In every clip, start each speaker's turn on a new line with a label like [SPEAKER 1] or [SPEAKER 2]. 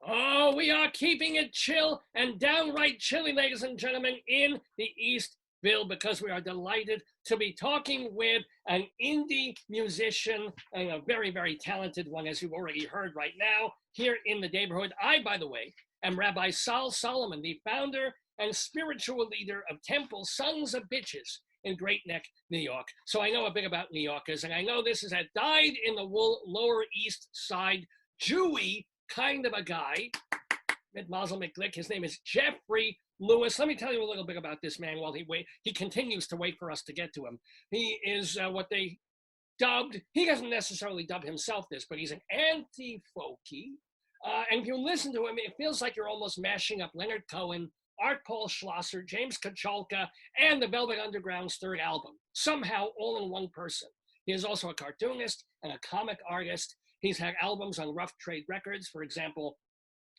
[SPEAKER 1] Oh, we are keeping it chill and downright chilly, ladies and gentlemen, in the Eastville because we are delighted to be talking with an indie musician and a very, very talented one, as you've already heard right now, here in the neighborhood. I, by the way, am Rabbi Sol Solomon, the founder and spiritual leader of Temple Sons of Bitches in Great Neck, New York. So I know a bit about New Yorkers, and I know this is a dyed-in-the-wool Lower East Side Jewy kind of a guy, Mazel McGlick. His name is Jeffrey Lewis. Let me tell you a little bit about this man while he continues to wait for us to get to him. He is what they dubbed, he doesn't necessarily dub himself this, but he's an anti-folky. And if you listen to him, it feels like you're almost mashing up Leonard Cohen, Art Paul Schlosser, James Kacholka, and the Velvet Underground's third album, somehow all in one person. He is also a cartoonist and a comic artist. He's had albums on Rough Trade Records. For example,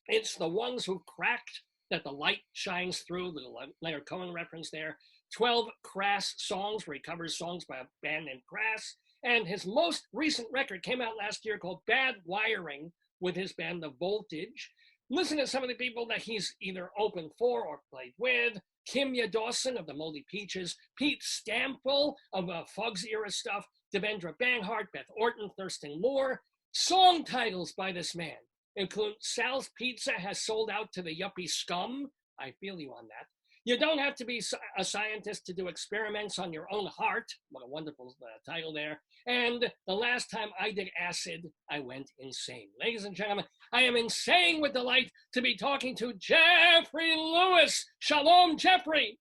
[SPEAKER 1] It's the Ones Who Cracked That the Light Shines Through, little Leonard Cohen reference there. 12 Crass Songs, where he covers songs by a band named Crass. And his most recent record came out last year called Bad Wiring with his band The Voltage. Listen to some of the people that he's either opened for or played with. Kimya Dawson of the Moldy Peaches, Pete Stampfel of Fugs era stuff, Devendra Banhart, Beth Orton, Thurston Moore. Song titles by this man include Sal's Pizza Has Sold Out to the Yuppie Scum. I feel you on that. You don't have to be a scientist to do experiments on your own heart. What a wonderful title there. And the last time I did acid, I went insane. Ladies and gentlemen, I am insane with delight to be talking to Jeffrey Lewis. Shalom, Jeffrey.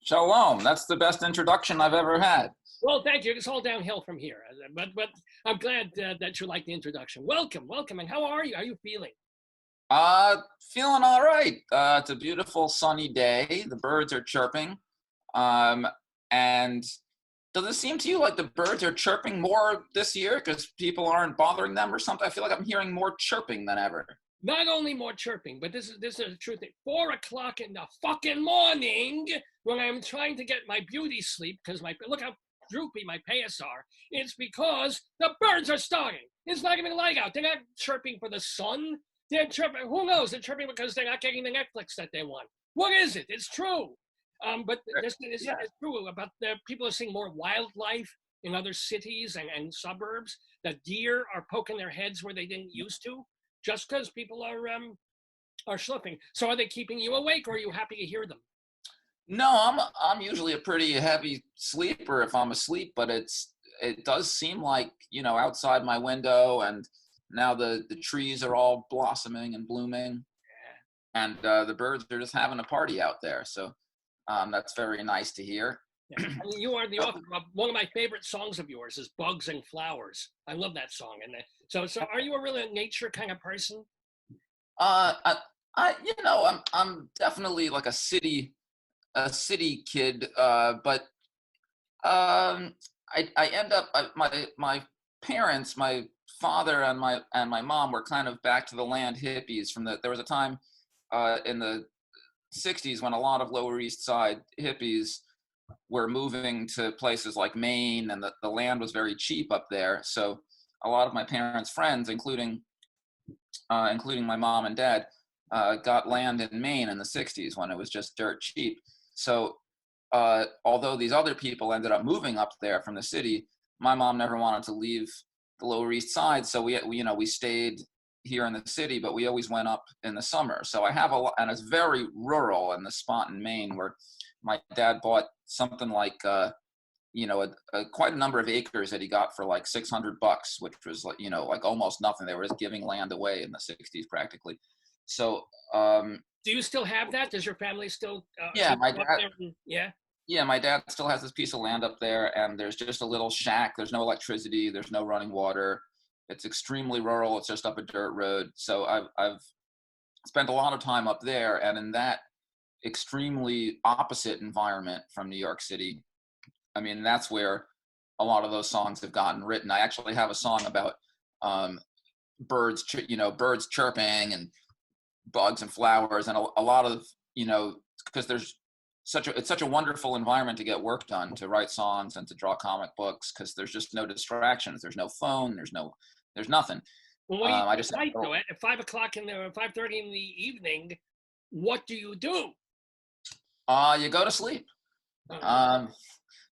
[SPEAKER 2] Shalom. That's the best introduction I've ever had.
[SPEAKER 1] Well, thank you. It's all downhill from here. But I'm glad that you like the introduction. Welcome. And how are you? How are you feeling?
[SPEAKER 2] Feeling all right. It's a beautiful sunny day. The birds are chirping. And does it seem to you like the birds are chirping more this year because people aren't bothering them or something? I feel like I'm hearing more chirping than ever.
[SPEAKER 1] Not only more chirping, but this is the truth. At 4 o'clock in the fucking morning, when I'm trying to get my beauty sleep, because look how droopy my pants are, it's because the birds are starting. It's not even light out. They're not chirping for the sun. They're chirping, who knows? They're chirping because they're not getting the Netflix that they want. What is it? It's true. But this is true about the people are seeing more wildlife in other cities and suburbs. The deer are poking their heads where they didn't used to, just because people are schlepping. So are they keeping you awake, or are you happy to hear them?
[SPEAKER 2] No, I'm usually a pretty heavy sleeper if I'm asleep, but it does seem like, outside my window, and now the trees are all blossoming and blooming, and the birds are just having a party out there. So that's very nice to hear.
[SPEAKER 1] Yeah. I mean, you are the author of one of my favorite songs of yours is Bugs and Flowers. I love that song. And so are you a really nature kind of person?
[SPEAKER 2] I'm definitely like a city kid, but I end up my parents, my father and my mom were kind of back to the land hippies there was a time in the 60s when a lot of Lower East Side hippies were moving to places like Maine, and the land was very cheap up there. So a lot of my parents' friends, including my mom and dad, got land in Maine in the 60s when it was just dirt cheap. So although these other people ended up moving up there from the city, my mom never wanted to leave the Lower East Side. So we stayed here in the city, but we always went up in the summer. So I have a lot, and it's very rural in the spot in Maine where my dad bought something like, quite a number of acres that he got for like $600, which was like almost nothing. They were just giving land away in the 60s practically. So,
[SPEAKER 1] do you still have that? Does your family still?
[SPEAKER 2] My dad.
[SPEAKER 1] Yeah.
[SPEAKER 2] Yeah, my dad still has this piece of land up there, and there's just a little shack. There's no electricity. There's no running water. It's extremely rural. It's just up a dirt road. So I've spent a lot of time up there, and in that extremely opposite environment from New York City. I mean, that's where a lot of those songs have gotten written. I actually have a song about birds chirping and bugs and flowers, and a lot of, because it's such a wonderful environment to get work done, to write songs and to draw comic books, because there's just no distractions. There's no phone. There's nothing.
[SPEAKER 1] Well, what do you do
[SPEAKER 2] I
[SPEAKER 1] at
[SPEAKER 2] just
[SPEAKER 1] night, though? At 5 o'clock in the 5:30 in the evening, what do you do?
[SPEAKER 2] you go to sleep.
[SPEAKER 1] Uh,
[SPEAKER 2] Um,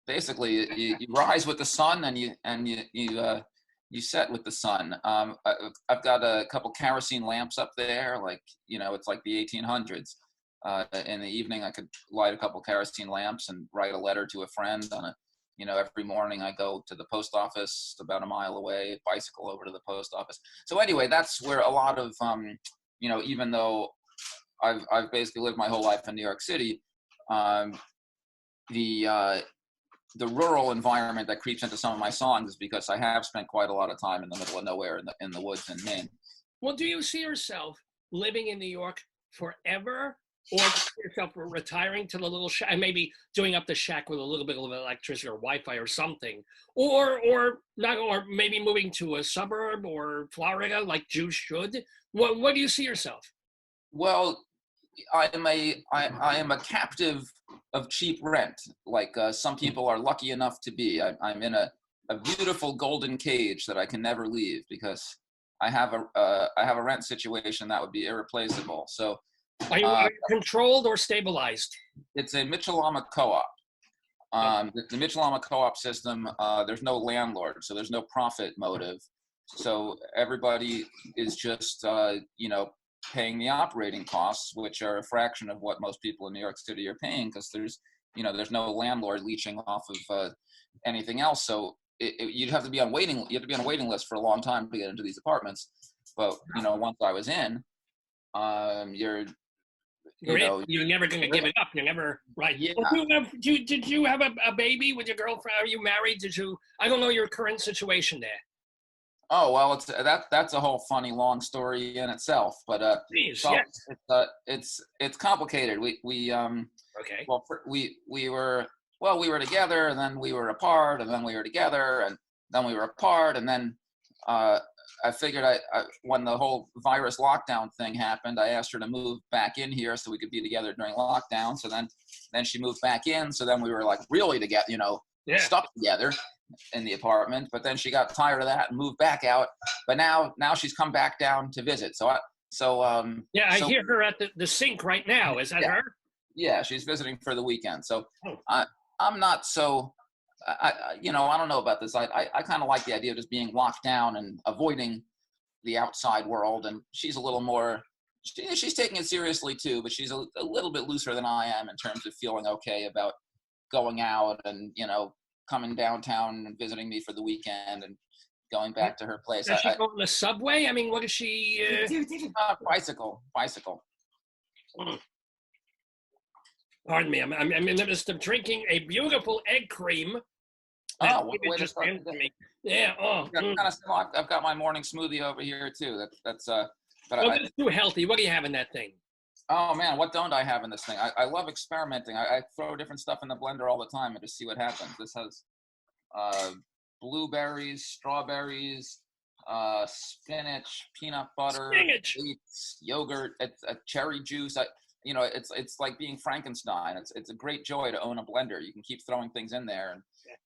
[SPEAKER 2] Basically, you rise with the sun, and you set with the sun. I've got a couple kerosene lamps up there, like, it's like the 1800s. In the evening, I could light a couple kerosene lamps and write a letter to a friend on a, every morning I go to the post office about a mile away, bicycle over to the post office. So anyway, that's where a lot of, even though I've basically lived my whole life in New York City, um, the rural environment that creeps into some of my songs is because I have spent quite a lot of time in the middle of nowhere in the woods in Maine.
[SPEAKER 1] well, do you see yourself living in New York forever, or do you see yourself retiring to the little shack and maybe doing up the shack with a little bit of electricity or Wi-Fi or something, or not, or maybe moving to a suburb or Florida like Jews should? What do you see yourself?
[SPEAKER 2] Well, I am a captive of cheap rent, like some people are lucky enough to be. I'm in a beautiful golden cage that I can never leave because I have a rent situation that would be irreplaceable. So
[SPEAKER 1] Are you controlled or stabilized?
[SPEAKER 2] it's a Mitchell-Lama co-op. The Mitchell-Lama co-op system, there's no landlord, so there's no profit motive. So everybody is just, paying the operating costs, which are a fraction of what most people in New York City are paying, because there's no landlord leeching off of anything else. So you'd have to be on you have to be on a waiting list for a long time to get into these apartments. But once I was in, you're
[SPEAKER 1] never going to give it up. You're never right.
[SPEAKER 2] Yeah.
[SPEAKER 1] Well, did you have a baby with your girlfriend? Are you married? I don't know your current situation there.
[SPEAKER 2] Oh, well, that's a whole funny long story in itself, but
[SPEAKER 1] Please,
[SPEAKER 2] yes. It's complicated.
[SPEAKER 1] Okay.
[SPEAKER 2] Well, we were together, and then we were apart, and then we were together, and then we were apart, and then I figured when the whole virus lockdown thing happened, I asked her to move back in here so we could be together during lockdown. So then she moved back in. So then we were like really together, stuck together in the apartment. But then she got tired of that and moved back out. But now she's come back down to visit. I
[SPEAKER 1] hear her at the sink right now. Is that her?
[SPEAKER 2] Yeah, she's visiting for the weekend. So I'm not so. I don't know about this. I kind of like the idea of just being locked down and avoiding the outside world. And she's a little more, she's taking it seriously too, but she's a little bit looser than I am in terms of feeling okay about going out and, coming downtown and visiting me for the weekend and going back to her place.
[SPEAKER 1] Does she go on the subway? I mean, what is she?
[SPEAKER 2] Bicycle.
[SPEAKER 1] Pardon me. I'm in the midst of drinking a beautiful egg cream.
[SPEAKER 2] Oh, way to start.
[SPEAKER 1] Yeah.
[SPEAKER 2] I've got my morning smoothie over here too. That's
[SPEAKER 1] it's too healthy. What do you have in that thing?
[SPEAKER 2] Oh man, what don't I have in this thing? I love experimenting. I throw different stuff in the blender all the time and just see what happens. This has blueberries, strawberries, spinach, peanut butter, dates, yogurt, cherry juice. It's like being Frankenstein. It's a great joy to own a blender. You can keep throwing things in there. And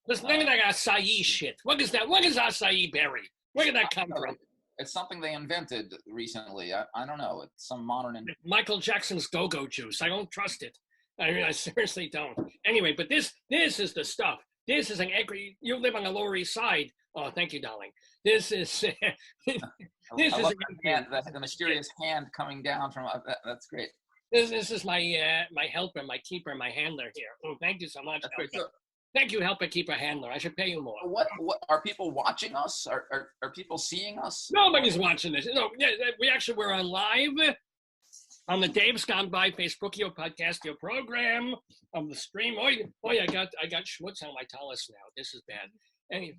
[SPEAKER 1] there's none of that acai shit. What is that? What is acai berry? Where did that come from?
[SPEAKER 2] It's something they invented recently. I don't know. It's some modern.
[SPEAKER 1] Michael Jackson's go-go juice. I don't trust it. I seriously don't. Anyway, but this is the stuff. This is an egg. You live on the Lower East Side. Oh, thank you, darling. This is
[SPEAKER 2] the mysterious hand coming down from. That's great.
[SPEAKER 1] This is my helper, my keeper, my handler here. Oh, thank you so much.
[SPEAKER 2] That's great.
[SPEAKER 1] Thank you, helper, keeper, handler. I should pay you more.
[SPEAKER 2] What are people watching us? Are people seeing us?
[SPEAKER 1] Nobody's watching this. No, yeah, we're on live on the Dave's Gone By Facebook, your podcast, your program of the stream. I got schmutz on my talus now. This is bad. Anyway,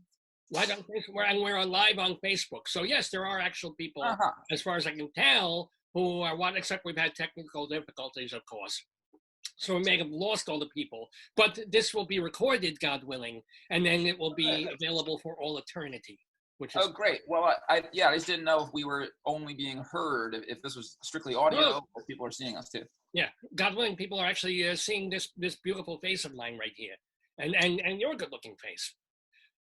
[SPEAKER 1] we're on live on Facebook. So yes, there are actual people, as far as I can tell, who are one, except we've had technical difficulties, of course. So we may have lost all the people, but this will be recorded, God willing, and then it will be available for all eternity. Which is
[SPEAKER 2] great. Well, I just didn't know if we were only being heard, if this was strictly audio, or people are seeing us too.
[SPEAKER 1] Yeah, God willing, people are actually seeing this beautiful face of mine right here, and your good-looking face.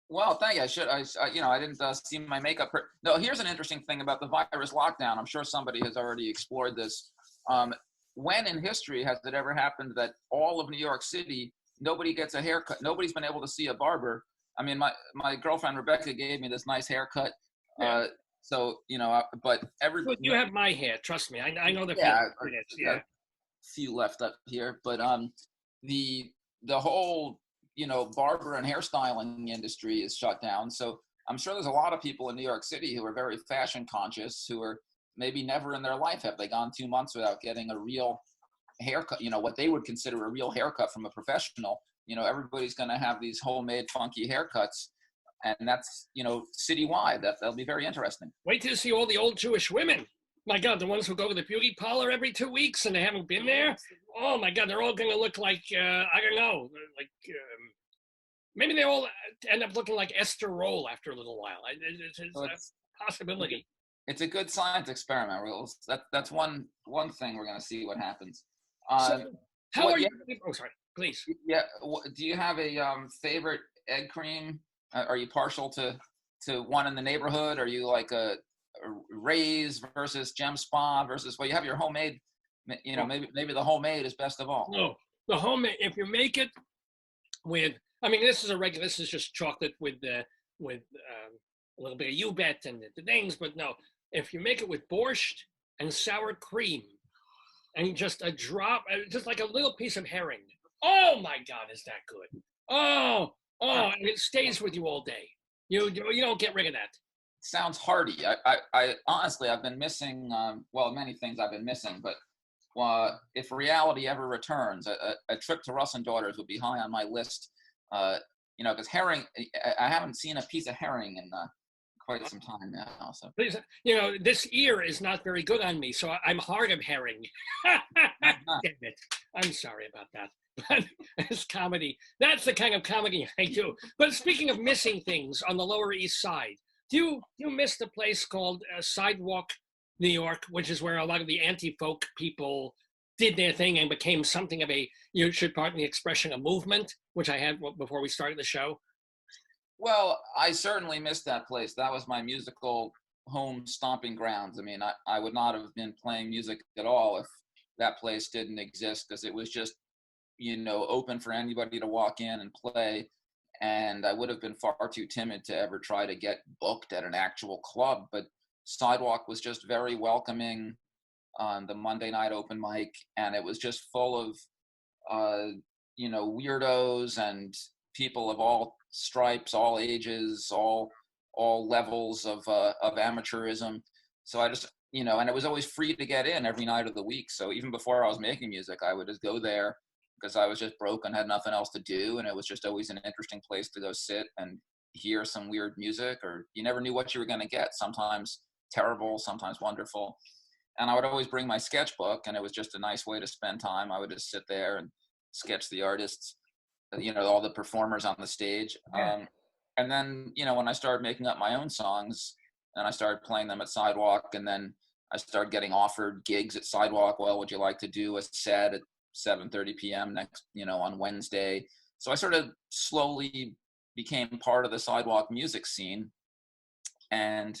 [SPEAKER 2] Well, thank you. I didn't see my makeup. No, here's an interesting thing about the virus lockdown. I'm sure somebody has already explored this. Um, when in history has it ever happened that all of New York City, nobody gets a haircut? Nobody's been able to see a barber. I mean, my girlfriend Rebecca gave me this nice haircut.
[SPEAKER 1] Yeah.
[SPEAKER 2] So, but
[SPEAKER 1] But you have my hair. Trust me. I know the
[SPEAKER 2] yeah,
[SPEAKER 1] feeling. Yeah.
[SPEAKER 2] a few left up here, but the the whole barber and hairstyling industry is shut down. So I'm sure there's a lot of people in New York City who are very fashion conscious, who are maybe never in their life have they gone 2 months without getting a real haircut. What they would consider a real haircut from a professional. Everybody's going to have these homemade funky haircuts, and that's citywide. That'll be very interesting.
[SPEAKER 1] Wait till you see all the old Jewish women. My God, the ones who go to the beauty parlor every 2 weeks and they haven't been there. Oh my God, they're all going to look like I don't know, like maybe they all end up looking like Esther Roll after a little while. It's a possibility.
[SPEAKER 2] It's a good science experiment. That's one thing we're going to see what happens.
[SPEAKER 1] So, how are you? Oh, sorry. Please.
[SPEAKER 2] Yeah. Do you have a favorite egg cream? Are you partial to one in the neighborhood? Are you like a Ray's versus Gem Spa versus? Well, you have your homemade. Maybe the homemade is best of all.
[SPEAKER 1] No, the homemade. If you make it with, I mean, this is just chocolate with a little bit of U-bet and the things, but no, if you make it with borscht and sour cream and just a drop, just like a little piece of herring. Oh my God, is that good? Oh, and it stays with you all day. You don't get rid of that.
[SPEAKER 2] Sounds hearty. I honestly, I've been missing, many things I've been missing, but if reality ever returns, a trip to Russ and Daughters would be high on my list. Because herring, I haven't seen a piece of herring in quite some time now. So
[SPEAKER 1] please, this ear is not very good on me, so I'm hard of herring. Damn it! I'm sorry about that. But it's comedy. That's the kind of comedy I do. But speaking of missing things on the Lower East Side, do you miss the place called Sidewalk, New York, which is where a lot of the anti-folk people did their thing and became something of a, you should pardon the expression, a movement, which I had before we started the show?
[SPEAKER 2] Well, I certainly missed that place. That was my musical home stomping grounds. I mean, I would not have been playing music at all if that place didn't exist, because it was just, open for anybody to walk in and play. And I would have been far too timid to ever try to get booked at an actual club. But Sidewalk was just very welcoming on the Monday night open mic. And it was just full of, weirdos and people of all stripes, all ages, all levels of amateurism. So I just, and it was always free to get in every night of the week. So even before I was making music, I would just go there because I was just broke and had nothing else to do. And it was just always an interesting place to go sit and hear some weird music, or you never knew what you were going to get. Sometimes terrible, sometimes wonderful. And I would always bring my sketchbook, and it was just a nice way to spend time. I would just sit there and sketch the artists, all the performers on the stage. And then, when I started making up my own songs and I started playing them at Sidewalk, and then I started getting offered gigs at Sidewalk. Well, would you like to do a set at 7:30 p.m. next, on Wednesday? So I sort of slowly became part of the Sidewalk music scene. And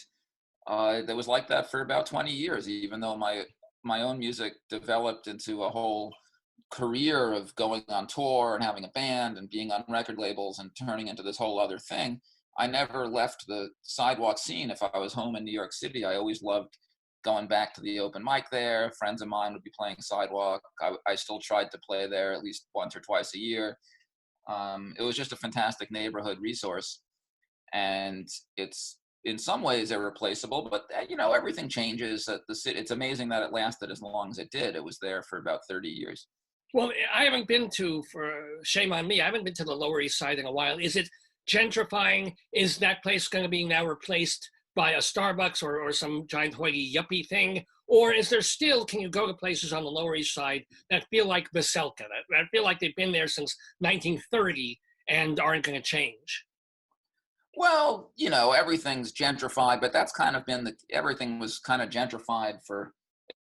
[SPEAKER 2] it was like that for about 20 years, even though my own music developed into a whole career of going on tour and having a band and being on record labels and turning into this whole other thing. I never left the Sidewalk scene. If I was home in New York City, I always loved going back to the open mic there. Friends of mine would be playing Sidewalk. I still tried to play there at least once or twice a year. It was just a fantastic neighborhood resource. And it's in some ways irreplaceable, but everything changes at the city. It's amazing that it lasted as long as it did. It was there for about 30 years.
[SPEAKER 1] Well, I haven't been to, for shame on me, I haven't been to the Lower East Side in a while. Is it gentrifying? Is that place going to be now replaced by a Starbucks or some giant hoity yuppie thing? Or is there still, can you go to places on the Lower East Side that feel like Veselka, that feel like they've been there since 1930 and aren't going to change?
[SPEAKER 2] Well, everything's gentrified, but that's kind of been everything was kind of gentrified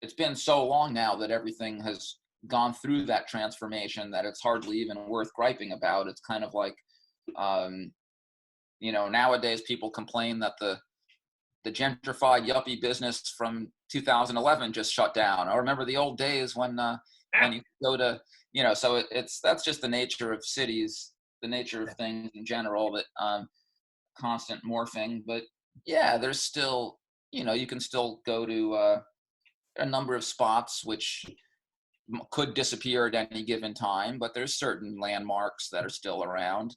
[SPEAKER 2] it's been so long now that everything has gone through that transformation that it's hardly even worth griping about. It's kind of like, nowadays people complain that the gentrified yuppie business from 2011 just shut down. I remember the old days when you go to, so that's just the nature of cities, the nature of things in general, that constant morphing. But yeah, there's still, you can still go to a number of spots which could disappear at any given time, but there's certain landmarks that are still around.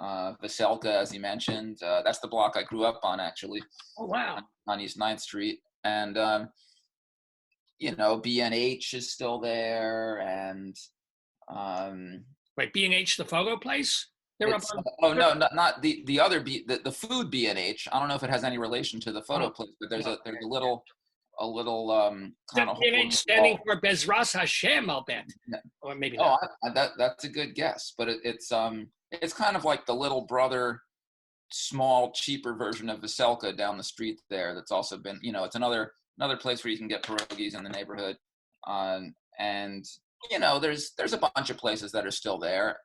[SPEAKER 2] Veselka, as you mentioned, that's the block I grew up on, actually.
[SPEAKER 1] Oh, wow.
[SPEAKER 2] On East 9th Street. And, B&H is still there. And
[SPEAKER 1] wait, B&H, the photo place?
[SPEAKER 2] They're up on, no, not the other the food B&H. I don't know if it has any relation to the photo place, but there's a little kind of
[SPEAKER 1] B&H standing for Bezras Hashem, I'll bet. Or maybe not.
[SPEAKER 2] That's a good guess, but it's kind of like the little brother, small, cheaper version of Veselka down the street there. That's also been, it's another place where you can get pierogies in the neighborhood. And there's a bunch of places that are still there.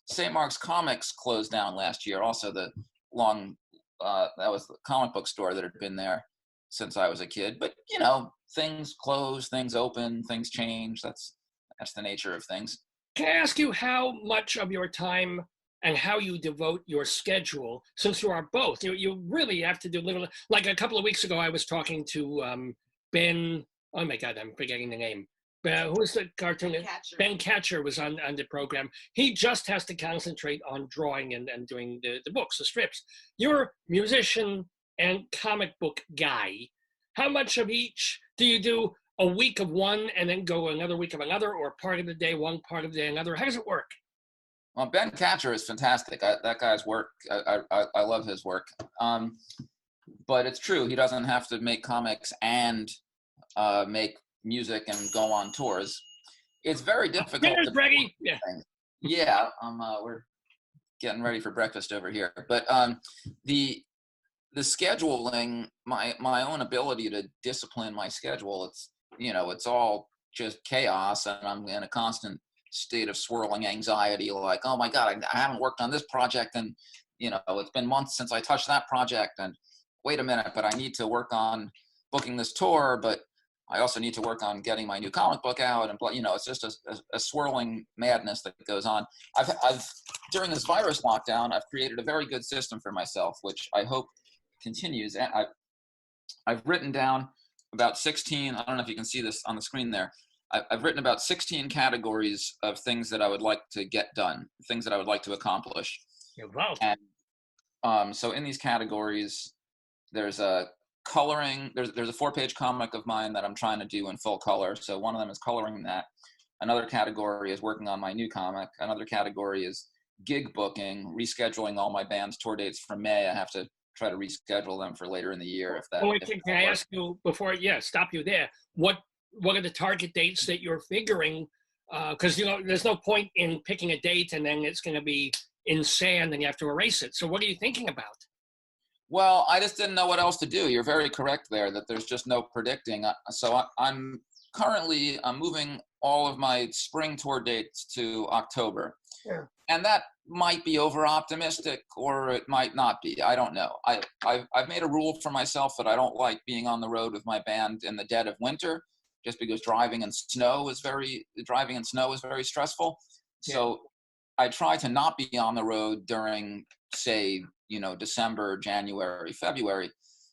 [SPEAKER 2] St. Mark's Comics closed down last year. Also, that was the comic book store that had been there since I was a kid. But things close, things open, things change. That's the nature of things.
[SPEAKER 1] Can I ask you how much of your time and how you devote your schedule, since you are both? You really have to do little. Like a couple of weeks ago, I was talking to Ben. Oh my God, I'm forgetting the name. Who was the cartoonist? Ben Catcher was on the program. He just has to concentrate on drawing and doing the books, the strips. You're a musician and comic book guy. How much of each do you do? A week of one and then go another week of another, or part of the day one, part of the day another? How does it work?
[SPEAKER 2] Well, Ben Catcher is fantastic. That guy's work, I love his work. But it's true, he doesn't have to make comics and make music and go on tours. It's very difficult.
[SPEAKER 1] Dinner's ready. Yeah.
[SPEAKER 2] Yeah, we're getting ready for breakfast over here. But the scheduling, my own ability to discipline my schedule, it's all just chaos, and I'm in a constant state of swirling anxiety, like, oh my God, I haven't worked on this project, and it's been months since I touched that project, and wait a minute, but I need to work on booking this tour, but I also need to work on getting my new comic book out, and it's just a swirling madness that goes on. I've during this virus lockdown, I've created a very good system for myself, which I hope continues. And I've written down about 16, I don't know if you can see this on the screen there. I've written about 16 categories of things that I would like to get done, things that I would like to accomplish.
[SPEAKER 1] Wow.
[SPEAKER 2] And so in these categories, there's a coloring, there's a 4-page comic of mine that I'm trying to do in full color. So one of them is coloring that. Another category is working on my new comic. Another category is gig booking, rescheduling all my band's tour dates for May. I have to try to reschedule them for later in the year.
[SPEAKER 1] Can I ask you before? Stop you there. What are the target dates that you're figuring? Because there's no point in picking a date and then it's going to be in sand and you have to erase it. So what are you thinking about?
[SPEAKER 2] Well, I just didn't know what else to do. You're very correct there that there's just no predicting. So I'm currently moving all of my spring tour dates to October.
[SPEAKER 1] Sure.
[SPEAKER 2] And that might be over optimistic, or it might not be. I don't know. I've made a rule for myself that I don't like being on the road with my band in the dead of winter, just because driving in snow is very stressful. Yeah. So I try to not be on the road during, say, December, January, February.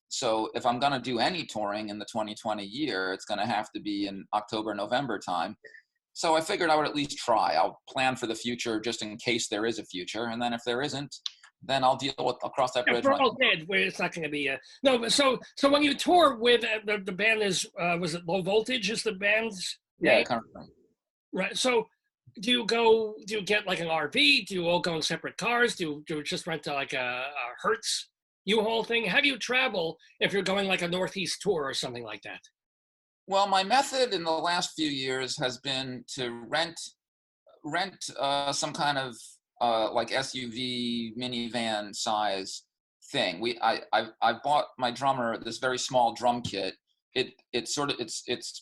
[SPEAKER 2] So if I'm going to do any touring in the 2020 year, it's going to have to be in October, November time. So I figured I would at least try. I'll plan for the future just in case there is a future. And then if there isn't, then I'll cross that bridge.
[SPEAKER 1] We're all dead, where it's not going to be no. So when you tour with the band is, was it Low Voltage is the band's name?
[SPEAKER 2] Yeah, currently.
[SPEAKER 1] Right. So do you get like an RV? Do you all go in separate cars? Do you just rent like a Hertz U-Haul thing? How do you travel if you're going like a Northeast tour or something like that?
[SPEAKER 2] Well, my method in the last few years has been to rent some kind of like SUV minivan size thing. I bought my drummer this very small drum kit. It's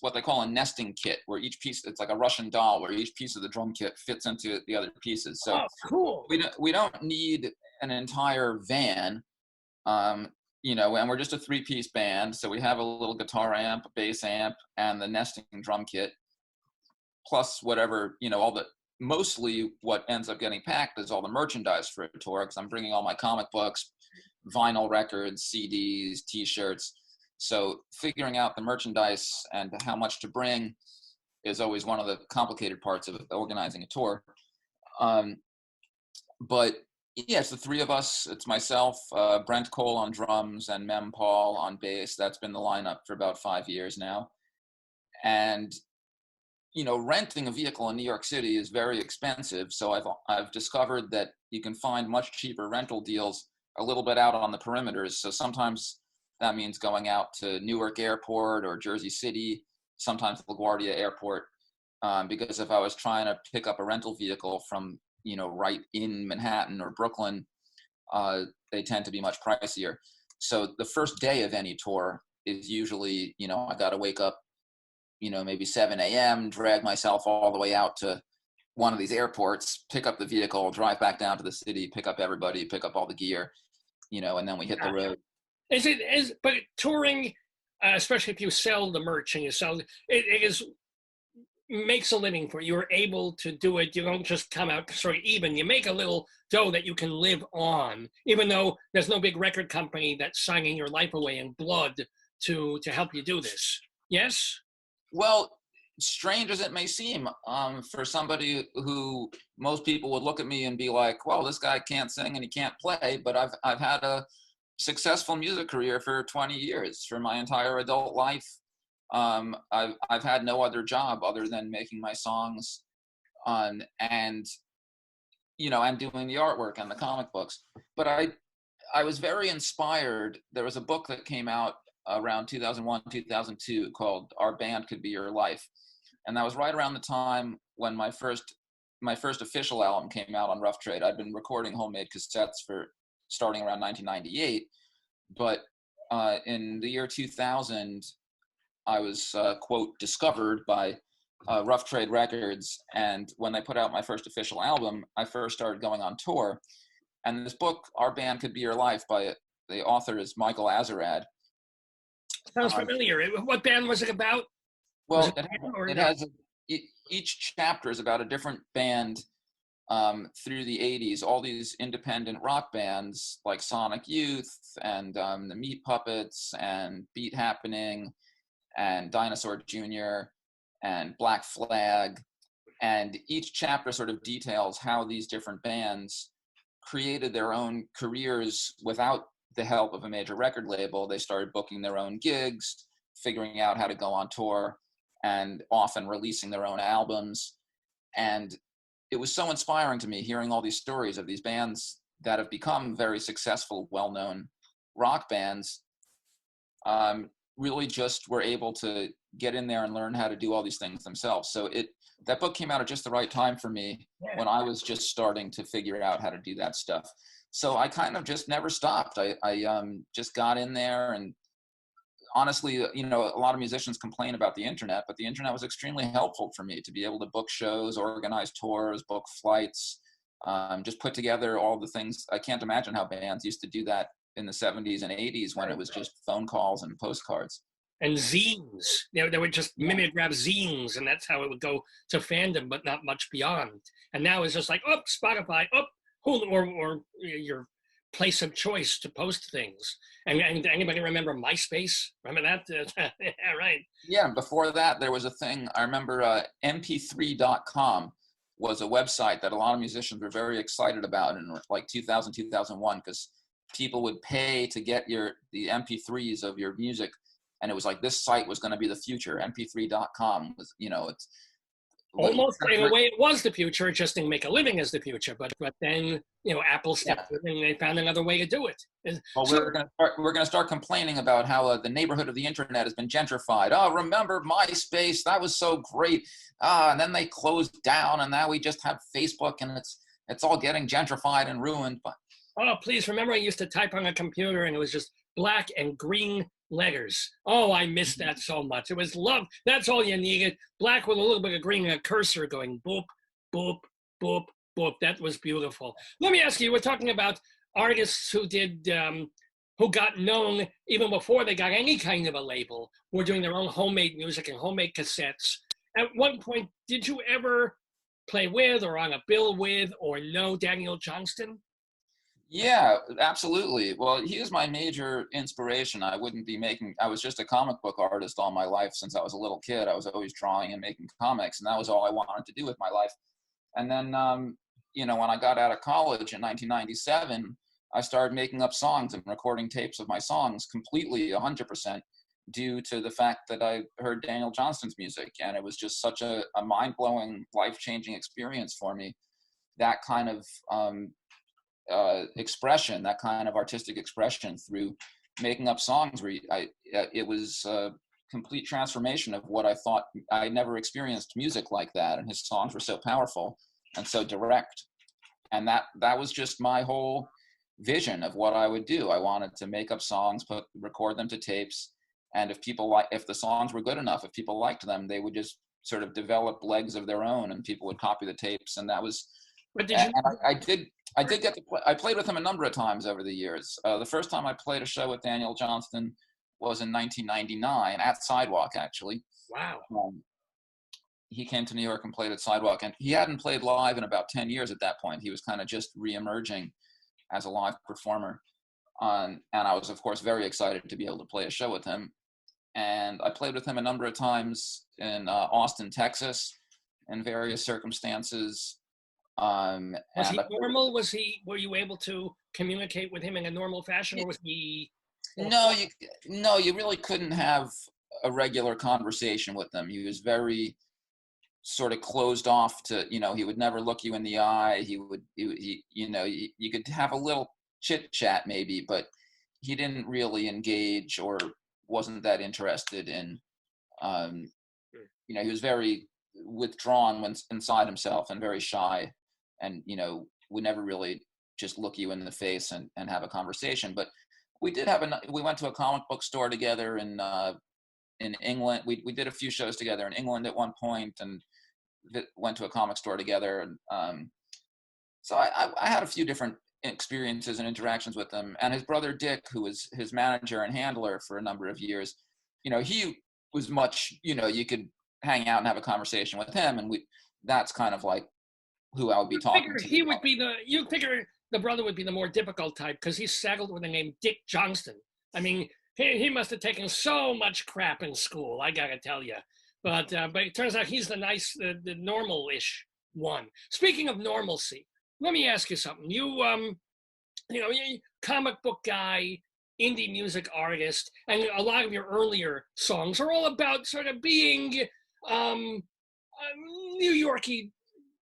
[SPEAKER 2] what they call a nesting kit, where each piece, it's like a Russian doll, where each piece of the drum kit fits into the other pieces. So
[SPEAKER 1] cool.
[SPEAKER 2] We don't need an entire van, you know, and we're just a 3-piece band. So we have a little guitar amp, a bass amp, and the nesting drum kit, plus whatever, you know, mostly what ends up getting packed is all the merchandise for a tour, because I'm bringing all my comic books, vinyl records, CDs, T-shirts. So figuring out the merchandise and how much to bring is always one of the complicated parts of organizing a tour. But yeah, it's the three of us. It's myself, Brent Cole on drums, and Mem Paul on bass. That's been the lineup for about 5 years now. And, you know, renting a vehicle in New York City is very expensive. So I've discovered that you can find much cheaper rental deals a little bit out on the perimeters. So sometimes that means going out to Newark Airport or Jersey City, sometimes LaGuardia Airport, because if I was trying to pick up a rental vehicle from, you know, right in Manhattan or Brooklyn, they tend to be much pricier. So the first day of any tour is usually, you know, I got to wake up, you know, maybe 7 a.m., drag myself all the way out to one of these airports, pick up the vehicle, drive back down to the city, pick up everybody, pick up all the gear, you know, and then we hit the road.
[SPEAKER 1] But touring, especially if you sell the merch and you sell it makes a living for you. You're able to do it. You don't just come out sort of even. You make a little dough that you can live on, even though there's no big record company that's signing your life away in blood to help you do this. Yes?
[SPEAKER 2] Well, strange as it may seem, for somebody who most people would look at me and be like, well, this guy can't sing and he can't play, but I've had a successful music career for 20 years, for my entire adult life. I've had no other job other than making my songs, and, you know, and doing the artwork and the comic books. But I was very inspired. There was a book that came out around 2001, 2002 called Our Band Could Be Your Life. And that was right around the time when my first official album came out on Rough Trade. I'd been recording homemade cassettes for starting around 1998. But in the year 2000, I was, quote, discovered by Rough Trade Records. And when they put out my first official album, I first started going on tour. And this book, Our Band Could Be Your Life, by the author is Michael Azarad.
[SPEAKER 1] Sounds familiar. What band was it about?
[SPEAKER 2] Well, it has each chapter is about a different band through the 80s. All these independent rock bands like Sonic Youth and the Meat Puppets and Beat Happening and Dinosaur Jr. and Black Flag. And each chapter sort of details how these different bands created their own careers without the help of a major record label. They started booking their own gigs, figuring out how to go on tour, and often releasing their own albums. And it was so inspiring to me hearing all these stories of these bands that have become very successful, well-known rock bands, really just were able to get in there and learn how to do all these things themselves. So that book came out at just the right time for me when I was just starting to figure out how to do that stuff. So I kind of just never stopped. I just got in there, and honestly, you know, a lot of musicians complain about the internet, but the internet was extremely helpful for me to be able to book shows, organize tours, book flights, just put together all the things. I can't imagine how bands used to do that in the 70s and 80s when it was just phone calls and postcards.
[SPEAKER 1] And zines. They would just mimeograph zines, and that's how it would go to fandom, but not much beyond. And now it's just like, oh, Spotify, oh, or your place of choice to post things. And anybody remember MySpace? Remember that? Yeah, right.
[SPEAKER 2] Yeah, before that, there was a thing. I remember mp3.com was a website that a lot of musicians were very excited about in like 2000, 2001, because people would pay to get the MP3s of your music. And it was like, this site was going to be the future. mp3.com was, you know, it's
[SPEAKER 1] almost in a way it was the future. It just didn't make a living as the future. But then, you know, Apple stepped in and they found another way to do it.
[SPEAKER 2] Well, we're going to start complaining about how the neighborhood of the internet has been gentrified. Oh, remember MySpace? That was so great. And then they closed down, and now we just have Facebook, and it's all getting gentrified and ruined. But
[SPEAKER 1] oh, please remember, I used to type on a computer and it was just black and green letters. Oh, I missed that so much. It was love. That's all you needed. Black with a little bit of green and a cursor going boop, boop, boop, boop. That was beautiful. Let me ask you, we're talking about artists who did who got known even before they got any kind of a label were doing their own homemade music and homemade cassettes. At one point, did you ever play with or on a bill with or know Daniel Johnston?
[SPEAKER 2] Yeah, absolutely. Well, he is my major inspiration. I was just a comic book artist all my life since I was a little kid. I was always drawing and making comics, and that was all I wanted to do with my life. And then, when I got out of college in 1997, I started making up songs and recording tapes of my songs completely 100% due to the fact that I heard Daniel Johnston's music. And it was just such a mind-blowing, life-changing experience for me. That kind of expression, that kind of artistic expression through making up songs, it was a complete transformation of what I thought. I never experienced music like that. And his songs were so powerful and so direct. And that was just my whole vision of what I would do. I wanted to make up songs, record them to tapes, and if the songs were good enough, if people liked them, they would just sort of develop legs of their own, and people would copy the tapes. And that was.
[SPEAKER 1] But did you?
[SPEAKER 2] I did get to play. I played with him a number of times over the years. The first time I played a show with Daniel Johnston was in 1999 at Sidewalk, actually.
[SPEAKER 1] Wow.
[SPEAKER 2] He came to New York and played at Sidewalk, and he hadn't played live in about 10 years at that point. He was kind of just re-emerging as a live performer. And I was, of course, very excited to be able to play a show with him. And I played with him a number of times in Austin, Texas, in various circumstances.
[SPEAKER 1] Was he normal? Were you able to communicate with him in a normal fashion, or was he?
[SPEAKER 2] No, you really couldn't have a regular conversation with him. He was very sort of closed off to, he would never look you in the eye. You could have a little chit chat maybe, but he didn't really engage or wasn't that interested in, he was very withdrawn inside himself and very shy, and, would never really just look you in the face and have a conversation. But we went to a comic book store together in England. We did a few shows together in England at one point, and went to a comic store together. And so I had a few different experiences and interactions with him. And his brother Dick, who was his manager and handler for a number of years, he was much, you could hang out and have a conversation with him, and that's kind of like who I would be talking to.
[SPEAKER 1] You figure the brother would be the more difficult type because he's saddled with the name Dick Johnston. I mean, he must have taken so much crap in school, I gotta tell you. But it turns out he's the normal-ish one. Speaking of normalcy, let me ask you something. You comic book guy, indie music artist, and a lot of your earlier songs are all about sort of being New Yorky.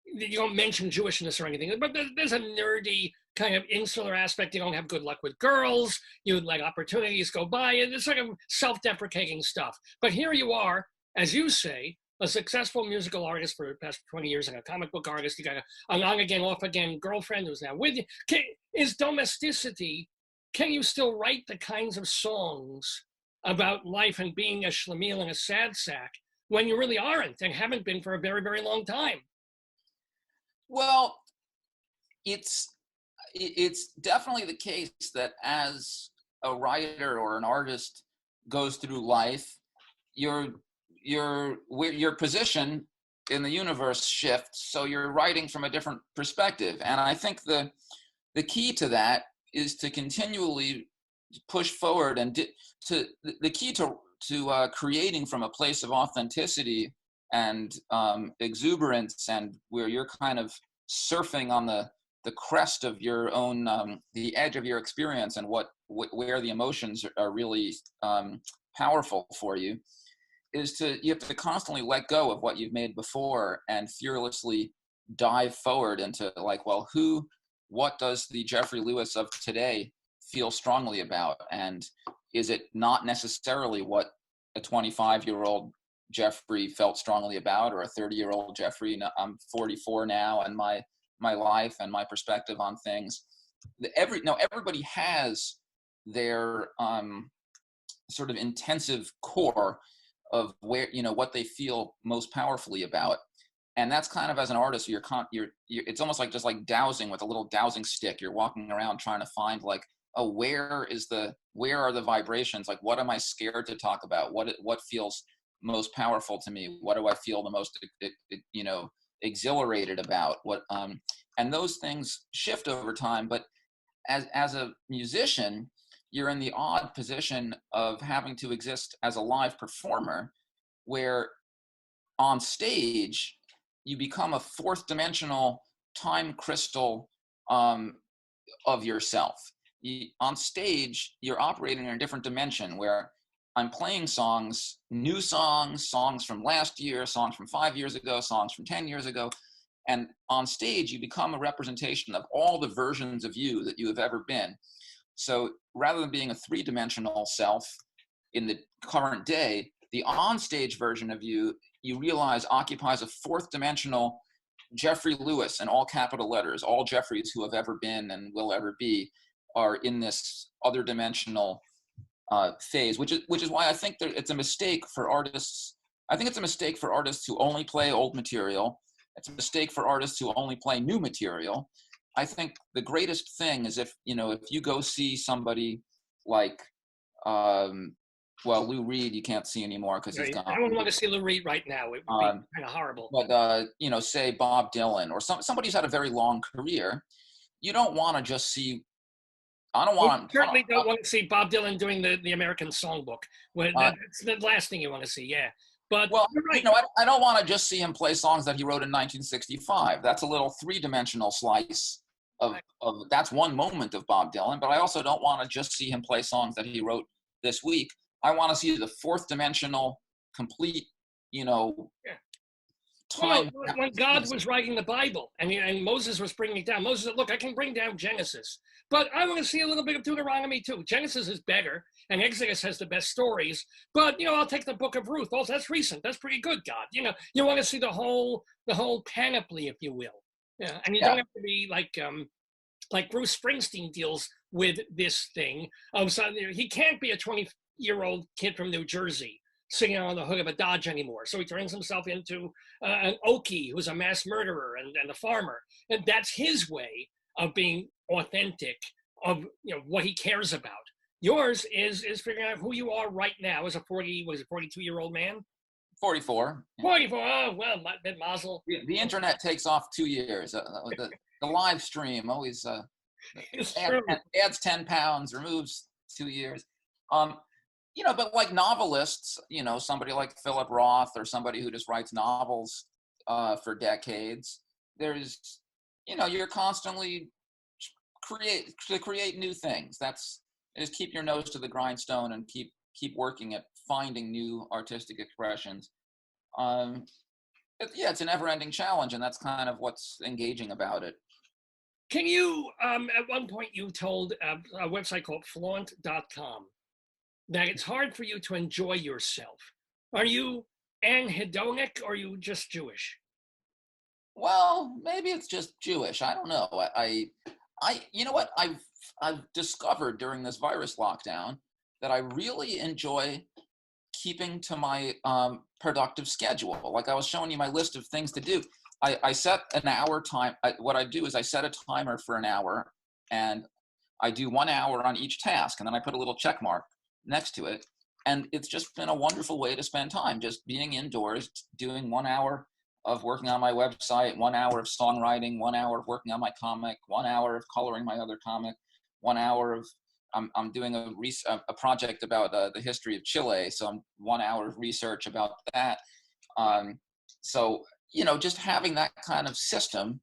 [SPEAKER 1] You don't mention Jewishness or anything, but there's a nerdy kind of insular aspect. You don't have good luck with girls. You let opportunities go by, and it's sort of self-deprecating stuff. But here you are, as you say, a successful musical artist for the past 20 years and a comic book artist. You got an on-again, off-again girlfriend who's now with you. Is domesticity, can you still write the kinds of songs about life and being a schlemiel and a sad sack when you really aren't and haven't been for a very, very long time?
[SPEAKER 2] Well, it's definitely the case that as a writer or an artist goes through life, your position in the universe shifts, so you're writing from a different perspective. And I think the key to that is to continually push forward, and the key to creating from a place of authenticity and exuberance, and where you're kind of surfing on the crest of your own, the edge of your experience, and where the emotions are really powerful for you, you have to constantly let go of what you've made before and fearlessly dive forward into what does the Jeffrey Lewis of today feel strongly about, and is it not necessarily what a 25-year-old Jeffrey felt strongly about, or a 30-year-old Jeffrey? I'm 44 now, and my life and my perspective on things. Everybody has their sort of intensive core of where, what they feel most powerfully about. And that's kind of, as an artist, it's almost like just like dowsing with a little dowsing stick. You're walking around trying to find like, oh, where are the vibrations? Like, what am I scared to talk about? What feels most powerful to me? What do I feel the most, exhilarated about? And those things shift over time. But as a musician, you're in the odd position of having to exist as a live performer, where on stage, you become a fourth dimensional time crystal of yourself. On stage, you're operating in a different dimension where I'm playing songs, new songs, songs from last year, songs from 5 years ago, songs from 10 years ago. And on stage, you become a representation of all the versions of you that you have ever been. So rather than being a three-dimensional self in the current day, the on-stage version of you realize occupies a fourth dimensional Jeffrey Lewis in all capital letters. All Jeffreys who have ever been and will ever be are in this other dimensional phase, which is why I think that it's a mistake for artists. I think it's a mistake for artists who only play old material. It's a mistake for artists who only play new material. I think the greatest thing is if you go see somebody like, Lou Reed, you can't see anymore because he's gone.
[SPEAKER 1] I don't want to see Lou Reed right now. It would be kind of horrible.
[SPEAKER 2] But, say Bob Dylan or somebody who's had a very long career, you don't want to just see,
[SPEAKER 1] certainly don't want to see Bob Dylan doing the American Songbook. That's the last thing you want to see, yeah. But right.
[SPEAKER 2] I don't want to just see him play songs that he wrote in 1965. That's a little three-dimensional slice of that's one moment of Bob Dylan. But I also don't want to just see him play songs that he wrote this week. I want to see the fourth dimensional, complete, time.
[SPEAKER 1] Well, when God was writing the Bible and Moses was bringing it down, Moses said, look, I can bring down Genesis, but I want to see a little bit of Deuteronomy too. Genesis is better, and Exodus has the best stories, but, I'll take the book of Ruth. Oh, that's recent. That's pretty good, God. You want to see the whole panoply, if you will. Yeah, and you don't have to be like Bruce Springsteen deals with this thing. So he can't be a 20-year-old kid from New Jersey singing on the hood of a Dodge anymore. So he turns himself into an Okie who's a mass murderer and a farmer. And that's his way of being authentic of what he cares about. Yours is figuring out who you are right now as a 42-year-old man?
[SPEAKER 2] 44.
[SPEAKER 1] 44, oh, well, mazel.
[SPEAKER 2] The internet takes off 2 years. The live stream always adds 10 pounds, removes 2 years. But like novelists, somebody like Philip Roth or somebody who just writes novels for decades, there's, you're constantly create new things. Just keep your nose to the grindstone and keep working at finding new artistic expressions. It's a never-ending challenge, and that's kind of what's engaging about it.
[SPEAKER 1] Can you, at one point you told a website called flaunt.com that it's hard for you to enjoy yourself. Are you anhedonic or are you just Jewish?
[SPEAKER 2] Well, maybe it's just Jewish. I don't know. You know what? I've discovered during this virus lockdown that I really enjoy keeping to my productive schedule. Like I was showing you my list of things to do. I set an hour time. What I do is I set a timer for an hour and I do 1 hour on each task. And then I put a little check mark next to it. And it's just been a wonderful way to spend time, just being indoors, doing 1 hour of working on my website, 1 hour of songwriting, 1 hour of working on my comic, 1 hour of coloring my other comic, 1 hour of, I'm doing a project about the history of Chile. So I'm 1 hour of research about that. So, just having that kind of system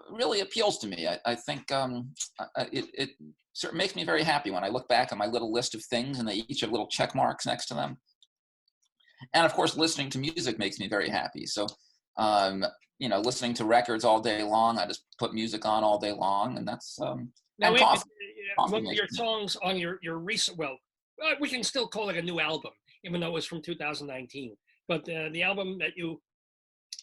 [SPEAKER 2] really appeals to me. I think it sort of makes me very happy when I look back at my little list of things and they each have little check marks next to them. And of course, listening to music makes me very happy. So, listening to records all day long, I just put music on all day long, and that's
[SPEAKER 1] now. One of your songs on your recent, we can still call it a new album, even though it was from 2019. But the album that you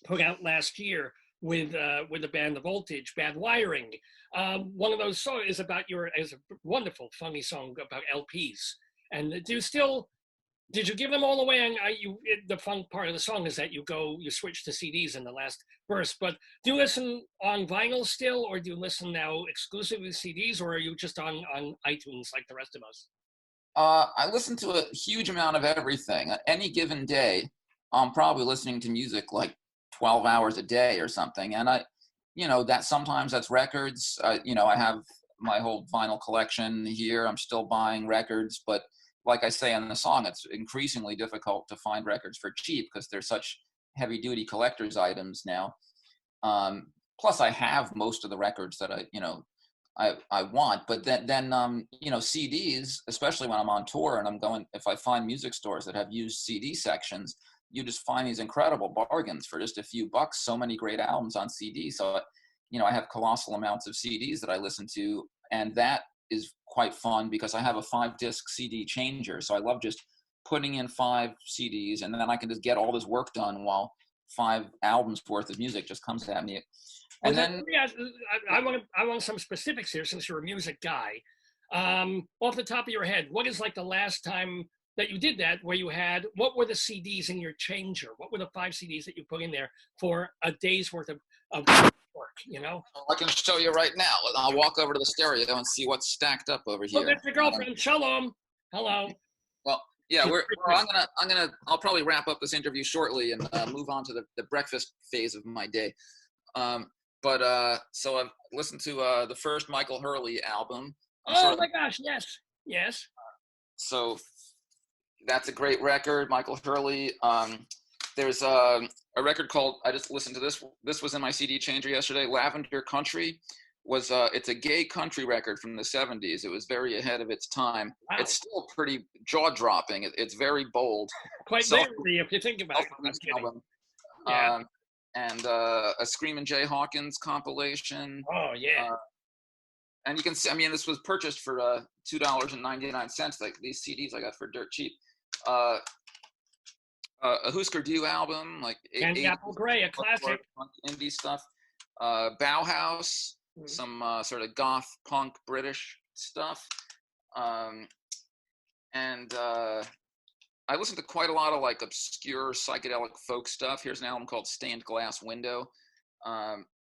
[SPEAKER 1] put out last year with the band The Voltage, Bad Wiring, one of those songs is about is a wonderful, funny song about LPs. And do you still Did you give them all away? And the fun part of the song is that you switch to CDs in the last verse. But do you listen on vinyl still, or do you listen now exclusively to CDs, or are you just on iTunes like the rest of us?
[SPEAKER 2] I listen to a huge amount of everything. Any given day, I'm probably listening to music like 12 hours a day or something. And that sometimes that's records. I have my whole vinyl collection here. I'm still buying records, but like I say in the song, it's increasingly difficult to find records for cheap because they're such heavy duty collector's items now. Plus I have most of the records that I want, but then CDs, especially when I'm on tour and if I find music stores that have used CD sections, you just find these incredible bargains for just a few bucks. So many great albums on CD. So, I have colossal amounts of CDs that I listen to, and that is quite fun because I have a 5-disc CD changer. So I love just putting in 5 CDs, and then I can just get all this work done while 5 albums worth of music just comes at me. And then
[SPEAKER 1] I want some specifics here since you're a music guy. Off the top of your head, what is like the last time that you did that where what were the CDs in your changer? What were the 5 CDs that you put in there for a day's worth of work,
[SPEAKER 2] I can show you right now. I'll walk over to the stereo and see what's stacked up over here.
[SPEAKER 1] Oh, that's your girlfriend. Shalom. Hello.
[SPEAKER 2] Well, yeah, I'll probably wrap up this interview shortly and move on to the breakfast phase of my day. So I've listened to the first Michael Hurley album.
[SPEAKER 1] My gosh, yes.
[SPEAKER 2] So that's a great record, Michael Hurley. There's a record called, I just listened to this. This was in my CD changer yesterday. Lavender Country it's a gay country record from the 70s. It was very ahead of its time. Wow. It's still pretty jaw-dropping. It's very bold.
[SPEAKER 1] Quite literally, if you think about it.
[SPEAKER 2] Album. Yeah. And a Screamin' Jay Hawkins compilation.
[SPEAKER 1] Oh, yeah.
[SPEAKER 2] And you can see, this was purchased for $2.99. Like these CDs I got for dirt cheap. A Husker Du album, like
[SPEAKER 1] Candy Apple Grey, a classic.
[SPEAKER 2] Indie stuff. Bauhaus, some sort of goth punk British stuff. And I listened to quite a lot of like obscure psychedelic folk stuff. Here's an album called Stained Glass Window.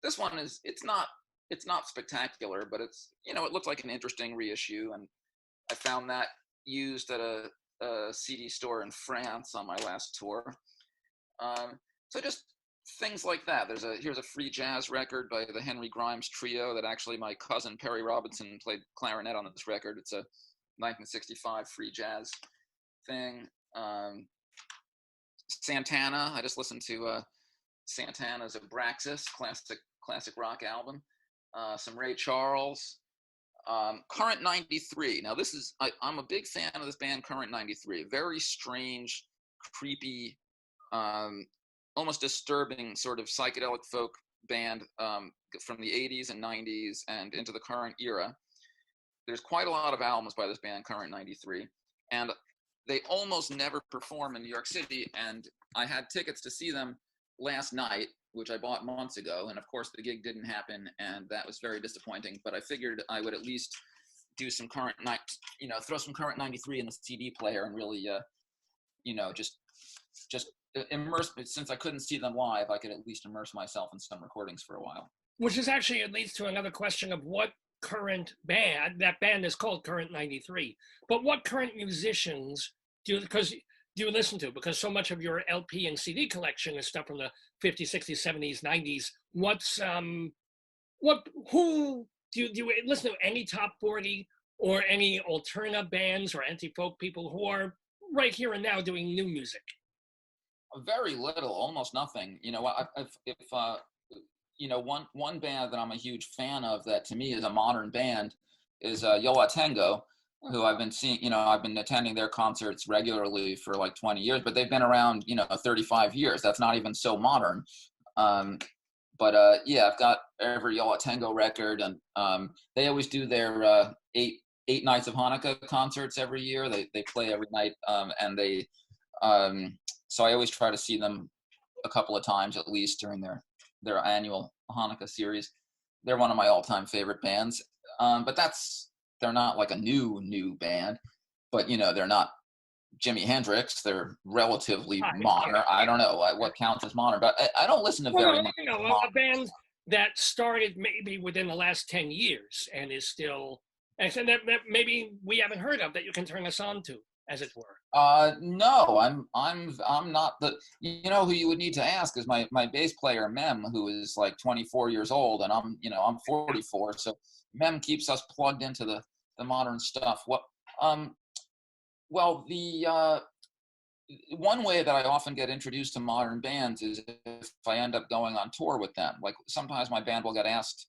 [SPEAKER 2] This one it's not spectacular, but it's, it looked like an interesting reissue. And I found that used at a CD store in France on my last tour. So just things like that. Here's a free jazz record by the Henry Grimes Trio that actually my cousin Perry Robinson played clarinet on this record. It's a 1965 free jazz thing. Santana, I just listened to Santana's Abraxas, classic rock album. Some Ray Charles. Current 93. Now I'm a big fan of this band, Current 93. Very strange, creepy, almost disturbing sort of psychedelic folk band from the 80s and 90s and into the current era. There's quite a lot of albums by this band, Current 93, and they almost never perform in New York City. And I had tickets to see them last night, which I bought months ago, and of course the gig didn't happen, and that was very disappointing. But I figured I would at least do some throw some Current 93 in the CD player and really, just immerse. Since I couldn't see them live, I could at least immerse myself in some recordings for a while.
[SPEAKER 1] Which is actually, it leads to another question of what current band, that band is called Current 93, but what current musicians do you listen to? Because so much of your LP and CD collection is stuff from the 50s, 60s, 70s, 90s. Who do you listen to? Any top 40 or any alternative bands or anti-folk people who are right here and now doing new music?
[SPEAKER 2] Very little, almost nothing. One band that I'm a huge fan of that to me is a modern band is Yo La Tengo, who I've been seeing, I've been attending their concerts regularly for like 20 years, but they've been around, 35 years. That's not even so modern. I've got every Yo La Tengo record, and they always do their 8 nights of Hanukkah concerts every year. They play every night, so I always try to see them a couple of times at least during their annual Hanukkah series. They're one of my all-time favorite bands, but they're not like a new band, but they're not Jimi Hendrix. They're relatively
[SPEAKER 1] Ah,
[SPEAKER 2] modern. I don't know what counts as modern, but I don't listen to
[SPEAKER 1] well,
[SPEAKER 2] very
[SPEAKER 1] no,
[SPEAKER 2] much
[SPEAKER 1] you know, a
[SPEAKER 2] modern.
[SPEAKER 1] band that started maybe within the last 10 years and is still, and so that maybe we haven't heard of that you can turn us on to, as it were.
[SPEAKER 2] No, I'm not the. You know who you would need to ask is my bass player Mem, who is like 24 years old, and I'm 44. So Mem keeps us plugged into the modern stuff. Well, the one way that I often get introduced to modern bands is if I end up going on tour with them. Like sometimes my band will get asked,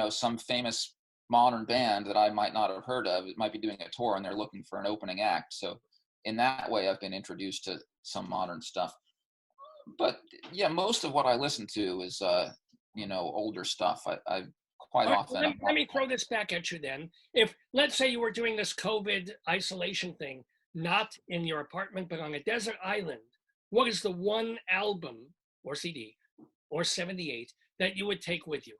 [SPEAKER 2] some famous modern band that I might not have heard of. It might be doing a tour and they're looking for an opening act. So in that way, I've been introduced to some modern stuff. But yeah, most of what I listen to is, older stuff. I quite
[SPEAKER 1] All right,
[SPEAKER 2] often.
[SPEAKER 1] let me throw this back at you then. If, let's say you were doing this COVID isolation thing, not in your apartment, but on a desert island, what is the one album or CD or 78 that you would take with you?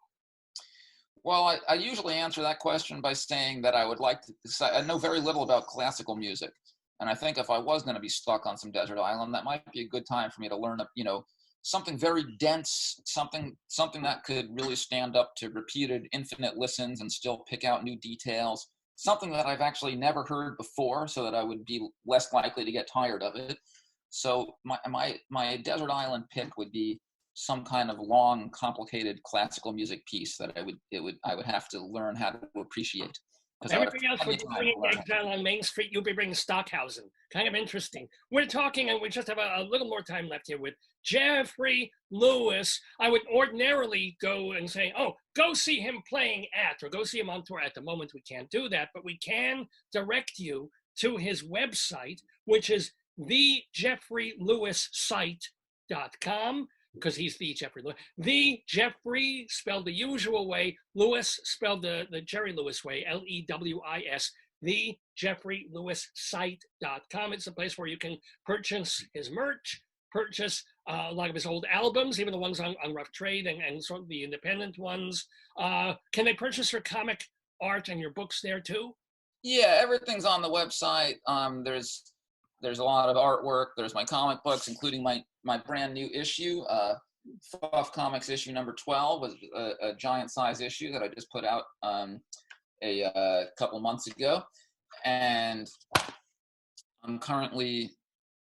[SPEAKER 2] Well, I usually answer that question by saying that I would like to. I know very little about classical music, and I think if I was going to be stuck on some desert island, that might be a good time for me to learn, something very dense, something that could really stand up to repeated, infinite listens and still pick out new details. Something that I've actually never heard before, so that I would be less likely to get tired of it. So my desert island pick would be some kind of long, complicated classical music piece that I would have to learn how to appreciate.
[SPEAKER 1] Everything else would be bringing Exile on Main Street. You'll be bringing Stockhausen. Kind of interesting. We're talking, and we just have a little more time left here with Jeffrey Lewis. I would ordinarily go and say, oh, go see him playing at, or go see him on tour. At the moment, we can't do that, but we can direct you to his website, which is thejeffreylewissite.com. Because he's the Jeffrey Lewis. The Jeffrey, spelled the usual way, Lewis spelled the Jerry Lewis way, Lewis, thejeffreylewissite.com. It's a place where you can purchase his merch, purchase a lot of his old albums, even the ones on Rough Trade and sort of the independent ones. Can they purchase your comic art and your books there too?
[SPEAKER 2] Yeah, everything's on the website. There's a lot of artwork. There's my comic books, including my brand new issue. Fuff Comics issue number 12 was a giant size issue that I just put out a couple months ago. And I'm currently,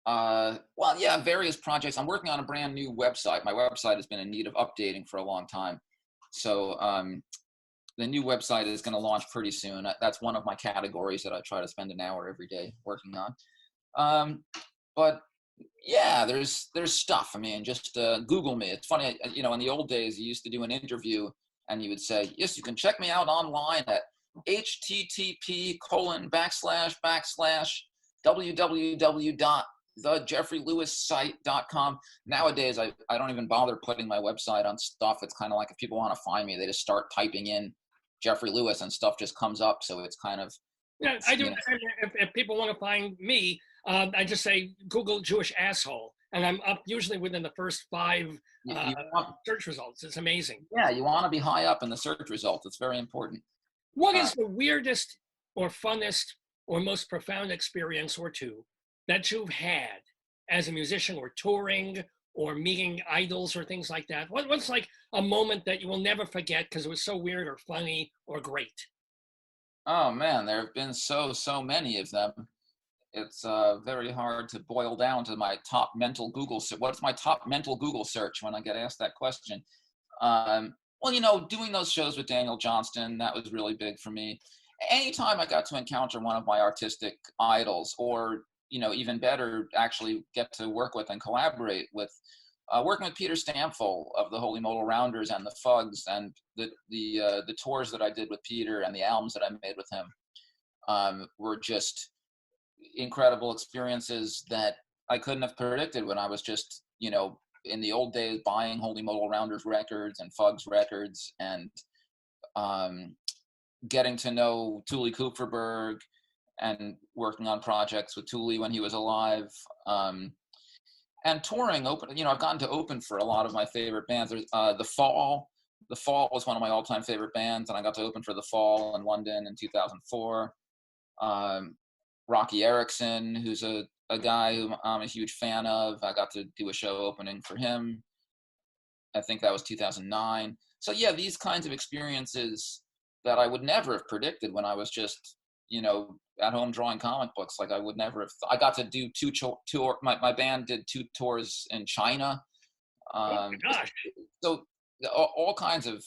[SPEAKER 2] various projects. I'm working on a brand new website. My website has been in need of updating for a long time. So the new website is going to launch pretty soon. That's one of my categories that I try to spend an hour every day working on. But yeah, there's stuff. I mean, just Google me. It's funny, in the old days, you used to do an interview and you would say, yes, you can check me out online at http://www.thejeffreylewissite.com. Nowadays, I don't even bother putting my website on stuff. It's kind of like if people want to find me, they just start typing in Jeffrey Lewis and stuff just comes up. So it's kind of.
[SPEAKER 1] Yeah, I do. If people want to find me, I just say Google Jewish asshole, and I'm up usually within the first 5 search results. It's amazing.
[SPEAKER 2] Yeah, you want to be high up in the search results. It's very important.
[SPEAKER 1] What is the weirdest or funnest or most profound experience or two that you've had as a musician or touring or meeting idols or things like that? What's like a moment that you will never forget because it was so weird or funny or great?
[SPEAKER 2] Oh man, there have been so many of them. It's very hard to boil down to my top mental Google. What's my top mental Google search when I get asked that question? Doing those shows with Daniel Johnston, that was really big for me. Anytime I got to encounter one of my artistic idols, or even better, actually get to work with and collaborate with. Working with Peter Stampfel of the Holy Modal Rounders and the Fugs, and the tours that I did with Peter and the albums that I made with him were just incredible experiences that I couldn't have predicted when I was just, in the old days buying Holy Modal Rounders records and Fugs records, and getting to know Tuli Kupferberg and working on projects with Tuli when he was alive. And touring, I've gotten to open for a lot of my favorite bands. There's The Fall. The Fall was one of my all-time favorite bands, and I got to open for The Fall in London in 2004. Rocky Erickson, who's a guy who I'm a huge fan of. I got to do a show opening for him. I think that was 2009. So yeah, these kinds of experiences that I would never have predicted when I was just, at home drawing comic books. Like I would never have, I got to do my band did 2 tours in China.
[SPEAKER 1] Oh my gosh.
[SPEAKER 2] So all kinds of,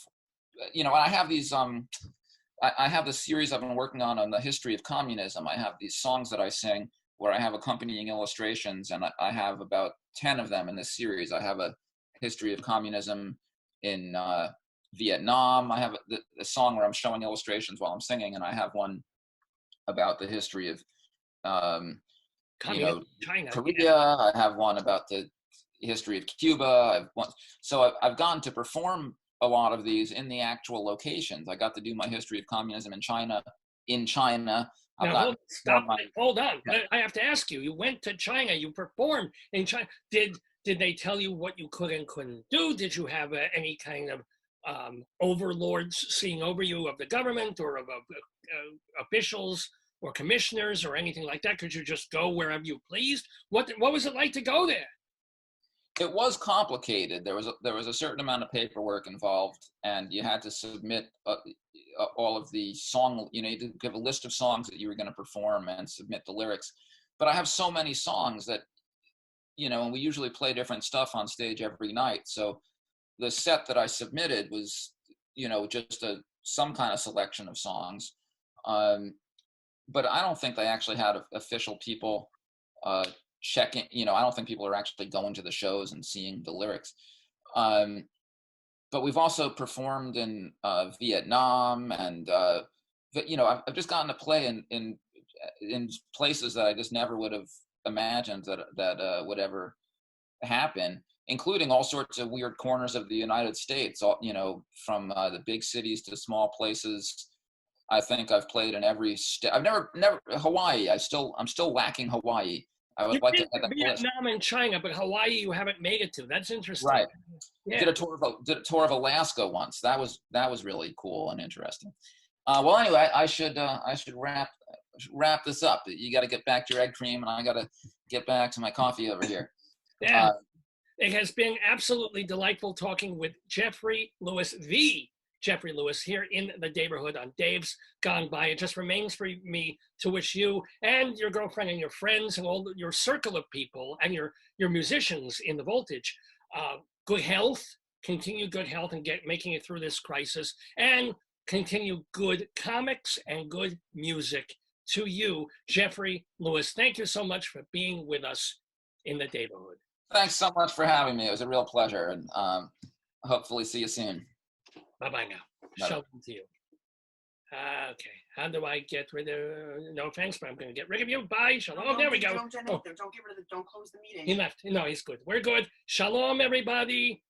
[SPEAKER 2] I have these, I have the series I've been working on the history of communism. I have these songs that I sing where I have accompanying illustrations, and I have about 10 of them in this series. I have a history of communism in Vietnam. I have a song where I'm showing illustrations while I'm singing, and I have one about the history of
[SPEAKER 1] China.
[SPEAKER 2] Korea.
[SPEAKER 1] Yeah.
[SPEAKER 2] I have one about the history of Cuba. I've gone to perform a lot of these in the actual locations. I got to do my history of communism in China.
[SPEAKER 1] Now, hold on. Yeah. I have to ask you, you went to China, you performed in China. Did they tell you what you could and couldn't do? Did you have any kind of overlords seeing over you of the government or of officials or commissioners or anything like that? Could you just go wherever you pleased? What was it like to go there?
[SPEAKER 2] It was complicated. There was a certain amount of paperwork involved, and you had to submit all of the song. You had to give a list of songs that you were going to perform and submit the lyrics. But I have so many songs that, and we usually play different stuff on stage every night. So the set that I submitted was, just some kind of selection of songs. But I don't think they actually had official people checking. I don't think people are actually going to the shows and seeing the lyrics. But we've also performed in Vietnam, and I've just gotten to play in places that I just never would have imagined that would ever happen, including all sorts of weird corners of the United States. From the big cities to small places. I think I've played in every state. I've never Hawaii. I'm still lacking Hawaii. I would like to add that
[SPEAKER 1] Vietnam and China, but Hawaii you haven't made it to. That's interesting.
[SPEAKER 2] Right.
[SPEAKER 1] Yeah.
[SPEAKER 2] Did a tour of Alaska once. That was really cool and interesting. Well, anyway, I should wrap this up. You got to get back to your egg cream, and I got to get back to my coffee over here.
[SPEAKER 1] Yeah. It has been absolutely delightful talking with Jeffrey Lewis, the Jeffrey Lewis, here in the neighborhood on Dave's Gone By. It just remains for me to wish you and your girlfriend and your friends and all your circle of people and your musicians in the Voltage good health, continue good health and making it through this crisis, and continue good comics and good music to you, Jeffrey Lewis. Thank you so much for being with us in the neighborhood.
[SPEAKER 2] Thanks so much for having me. It was a real pleasure, and hopefully see you soon.
[SPEAKER 1] Bye-bye now. Bye. Shalom to you. Okay. How do I get rid of, no thanks, but I'm going to get rid of you. Bye. Shalom. Oh, there we go.
[SPEAKER 3] Don't get rid of don't close the meeting.
[SPEAKER 1] He left. No, he's good. We're good. Shalom, everybody.